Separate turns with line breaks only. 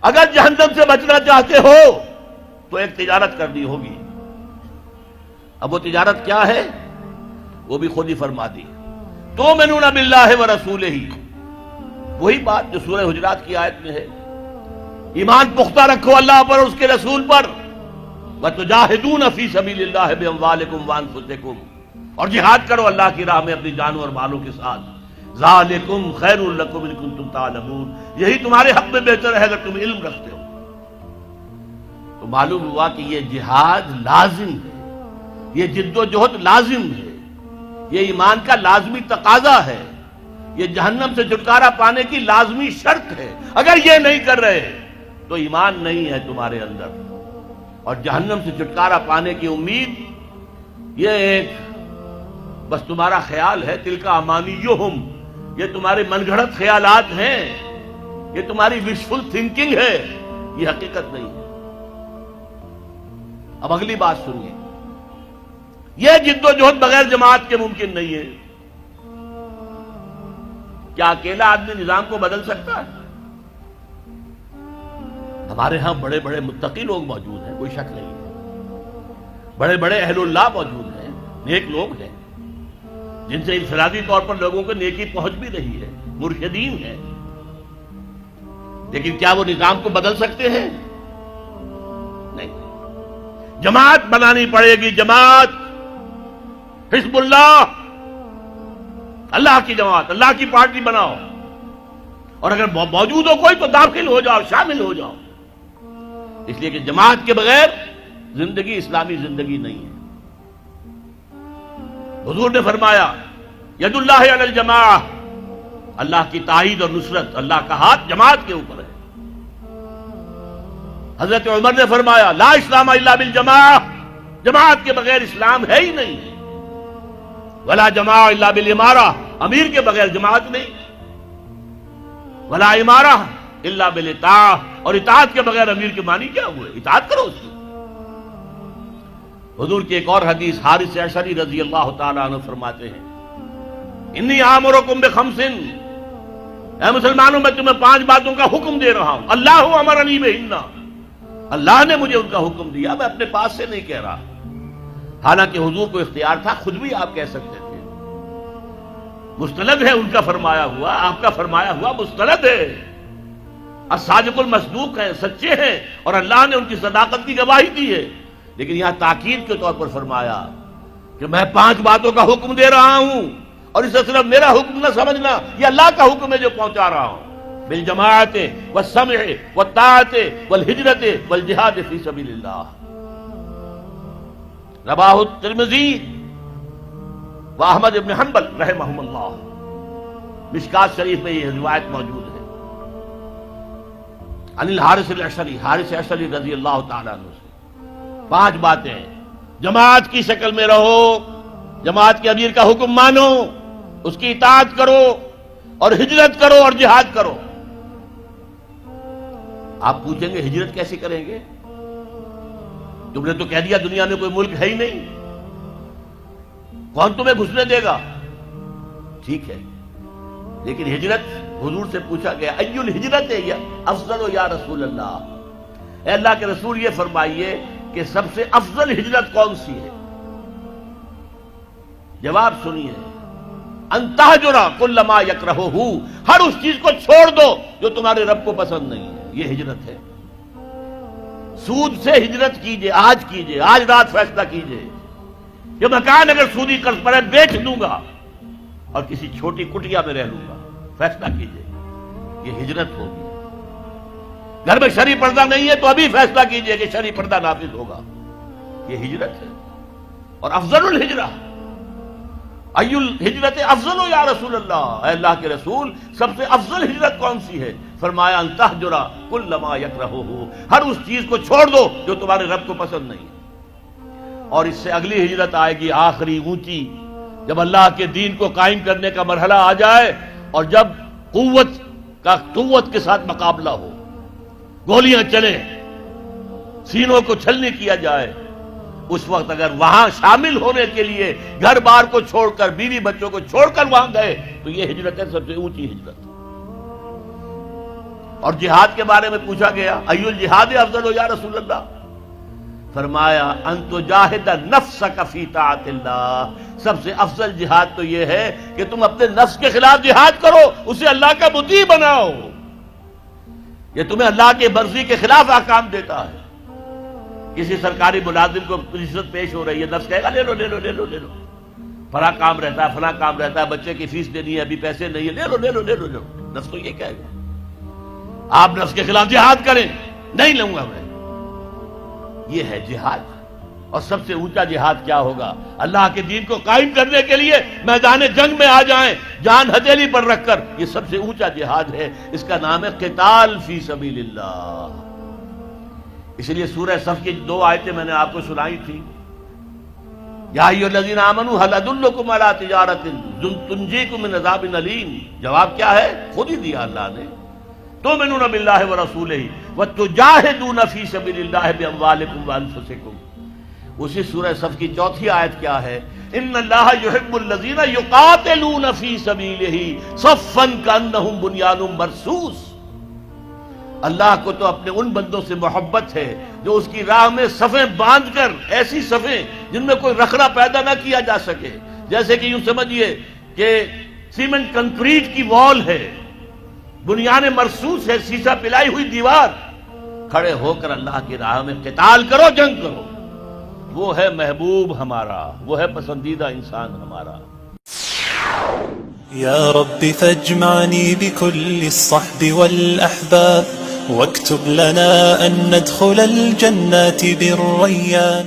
اگر جہنم سے بچنا چاہتے ہو تو ایک تجارت کرنی ہوگی. اب وہ تجارت کیا ہے وہ بھی خود ہی فرما دی. تؤمنون باللہ ورسولہ، وہی بات جو سورہ حجرات کی آیت میں ہے. ایمان پختہ رکھو اللہ پر اور اس کے رسول پر. وتجاہدون فی سبیل اللہ باموالکم وانفسکم، اور جہاد کرو اللہ کی راہ میں اپنی جانوں اور مالوں کے ساتھ. ذالکم خیر لکم ان کنتم تعلمون، یہی تمہارے حق میں بہتر ہے اگر تم علم رکھتے ہو. تو معلوم ہوا کہ یہ جہاد لازم ہے، یہ جد و جہد لازم ہے، یہ ایمان کا لازمی تقاضا ہے، یہ جہنم سے چھٹکارا پانے کی لازمی شرط ہے. اگر یہ نہیں کر رہے تو ایمان نہیں ہے تمہارے اندر، اور جہنم سے چھٹکارا پانے کی امید یہ ایک بس تمہارا خیال ہے. تلک امانیہم، یہ تمہارے من گھڑت خیالات ہیں، یہ تمہاری وشفل تھنکنگ ہے، یہ حقیقت نہیں ہے. اب اگلی بات سنیے، یہ جد و جہد بغیر جماعت کے ممکن نہیں ہے. کیا اکیلا آدمی نظام کو بدل سکتا ہے؟ ہمارے ہاں بڑے بڑے متقی لوگ موجود ہیں، کوئی شک نہیں ہے. بڑے بڑے اہل اللہ موجود ہیں، نیک لوگ ہیں جن سے انفرادی طور پر لوگوں کو نیکی پہنچ بھی رہی ہے، مرشدین ہیں. لیکن کیا وہ نظام کو بدل سکتے ہیں؟ نہیں. جماعت بنانی پڑے گی، جماعت، حزب اللہ، اللہ کی جماعت، اللہ کی پارٹی بناؤ. اور اگر موجود ہو کوئی تو داخل ہو جاؤ، شامل ہو جاؤ. اس لیے کہ جماعت کے بغیر زندگی اسلامی زندگی نہیں ہے. حضور نے فرمایا ید اللہ علی الجماعہ، اللہ کی تائید اور نصرت، اللہ کا ہاتھ جماعت کے اوپر ہے. حضرت عمر نے فرمایا لا اسلام الا بالجماعہ، جماعت کے بغیر اسلام ہے ہی نہیں. ولا جماعہ الا بالامارہ، امیر کے بغیر جماعت نہیں. ولا امارہ الا بالاطاعہ، اور اطاعت کے بغیر امیر کے معنی کیا ہوئے؟ اطاعت کرو اس کی. حضور کی ایک اور حدیث حارث اشعری رضی اللہ تعالیٰ عنہ فرماتے ہیں انی آمرکم بخمس، اے مسلمانوں میں تمہیں 5 باتوں کا حکم دے رہا ہوں. اللہ امرنی بہن، اللہ نے مجھے ان کا حکم دیا، میں اپنے پاس سے نہیں کہہ رہا. حالانکہ حضور کو اختیار تھا، خود بھی آپ کہہ سکتے تھے. مستند ہے ان کا فرمایا ہوا، آپ کا فرمایا ہوا مستند ہے. الصادق المصدوق ہیں، سچے ہیں، اور اللہ نے ان کی صداقت کی گواہی دی ہے. لیکن یہاں تاکید کے طور پر فرمایا کہ میں 5 باتوں کا حکم دے رہا ہوں، اور اسے صرف میرا حکم نہ سمجھنا، یہ اللہ کا حکم ہے جو پہنچا رہا ہوں. بالجماعت والسمع والطاعت والہجرت والجہاد فی سبیل اللہ. رواہ الترمذی و احمد بن حنبل رحمہم اللہ. مشکات شریف میں یہ روایت موجود ہے. عن الحارث الاشعری، حارث اشعری رضی اللہ تعالیٰ عنہ سے 5 باتیں. جماعت کی شکل میں رہو، جماعت کے امیر کا حکم مانو، اس کی اطاعت کرو، اور ہجرت کرو اور جہاد کرو. آپ پوچھیں گے ہجرت کیسے کریں گے؟ تم نے تو کہہ دیا دنیا میں کوئی ملک ہے ہی نہیں، کون تمہیں گھسنے دے گا؟ ٹھیک ہے، لیکن ہجرت، حضور سے پوچھا گیا ای الہجرت یا افضل یا رسول اللہ، اے اللہ کے رسول یہ فرمائیے کہ سب سے افضل ہجرت کون سی ہے؟ جواب سنیے، ان تہجر کل ما یکرہہ، ہر اس چیز کو چھوڑ دو جو تمہارے رب کو پسند نہیں ہے. یہ ہجرت ہے. سود سے ہجرت کیجئے، آج کیجئے، آج رات فیصلہ کیجئے کہ مکان اگر سودی قرض پر ہے بیچ دوں گا اور کسی چھوٹی کٹیا میں رہ لوں گا. فیصلہ کیجئے، یہ ہجرت ہوگی. گھر میں شرعی پردہ نہیں ہے تو ابھی فیصلہ کیجئے کہ شرعی پردہ نافذ ہوگا. یہ ہجرت ہے. اور افضل الہجرہ، ای الہجرت افضل یا رسول اللہ، اے اللہ کے رسول سب سے افضل ہجرت کون سی ہے؟ فرمایا ان تہجر کل ما یکرہہ، ہر اس چیز کو چھوڑ دو جو تمہارے رب کو پسند نہیں. اور اس سے اگلی ہجرت آئے گی آخری اونچی، جب اللہ کے دین کو قائم کرنے کا مرحلہ آ جائے اور جب قوت کے ساتھ مقابلہ ہو، گولیاں چلیں، سینوں کو چھلنی کیا جائے. اس وقت اگر وہاں شامل ہونے کے لیے گھر بار کو چھوڑ کر، بیوی بچوں کو چھوڑ کر وہاں گئے تو یہ ہجرت ہے، سب سے اونچی ہجرت. اور جہاد کے بارے میں پوچھا گیا ای الجہاد افضل یا رسول اللہ، فرمایا ان تجاہد نفسک فی طاعت اللہ، سب سے افضل جہاد تو یہ ہے کہ تم اپنے نفس کے خلاف جہاد کرو، اسے اللہ کا مطیع بناؤ، یہ تمہیں اللہ کی مرضی کے خلاف احکام دیتا ہے۔ کسی سرکاری ملازم کو رشوت پیش ہو رہی ہے، نفس کہے گا لے لو لے لو لے لو لے لو، فلاں کام رہتا ہے فلاں کام رہتا ہے، بچے کی فیس دینی ہے ابھی پیسے نہیں ہے، لے لو لے لو لے لو لے لو، نفس تو یہ کہے گا۔ آپ نفس کے خلاف جہاد کریں، نہیں لوں گا میں، یہ ہے جہاد۔ اور سب سے اونچا جہاد کیا ہوگا؟ اللہ کے دین کو قائم کرنے کے لیے میدان جنگ میں آ جائیں، جان ہتھیلی پر رکھ کر، یہ سب سے اونچا جہاد ہے، اس کا نام ہے قتال فی سبیل اللہ۔ اس لیے سورہ صف کی 2 آیتیں میں نے آپ کو سنائی تھی، یا ایھا الذین آمنوا ھل ادلکم علی تجارۃ تنجیکم من عذاب علیم، جواب کیا ہے؟ خود ہی دیا اللہ نے، تؤمنون باللہ ورسولہ وتجاہدون فی سبیل اللہ باموالکم وانفسکم۔ اسی سورہ صف کی 4تھی آیت کیا ہے؟ ان اللہ یحب الذین یقاتلون فی سبیلہ صفا کانہم بنیان مرصوص، اللہ کو تو اپنے ان بندوں سے محبت ہے جو اس کی راہ میں صفیں باندھ کر، ایسی صفیں جن میں کوئی رخنا پیدا نہ کیا جا سکے، جیسے کہ یوں سمجھیے کہ سیمنٹ کنکریٹ کی وال ہے، بنیان مرصوص ہے، سیسا پلائی ہوئی دیوار، کھڑے ہو کر اللہ کی راہ میں قتال کرو، جنگ کرو، وہ ہے محبوب ہمارا، وہ ہے پسندیدہ انسان ہمارا۔
یا رب فاجمعنی بكل الصحب والأحباب واكتب لنا أن ندخل الجنات بالريان۔